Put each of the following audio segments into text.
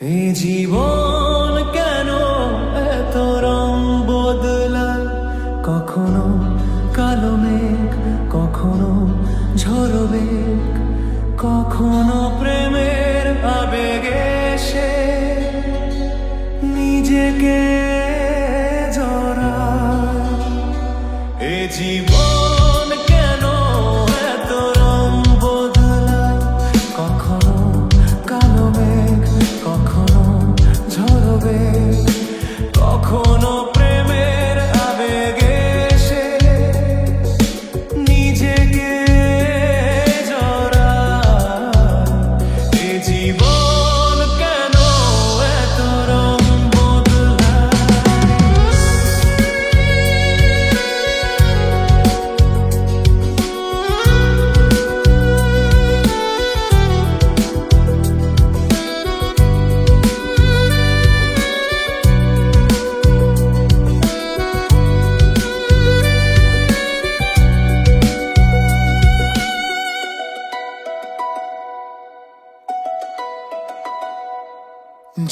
এ জীবন কেন এত রং বদলায়, কখনো কালো মেঘ, কখনো ঝড়ো বেগ, কখনো প্রেমের আবেগে সে নিজেকে জড়ায়। এ জীবন কেন এত রং বদলায়, কখনো কালো মেঘ, কখনো ঝড়ো বেগ, কখনো প্রেমের আবেগে সে নিজেকে জড়ায়। এ জীবন কেন এত রং বদলায়।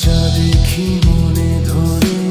যা দেখি মনে ধরে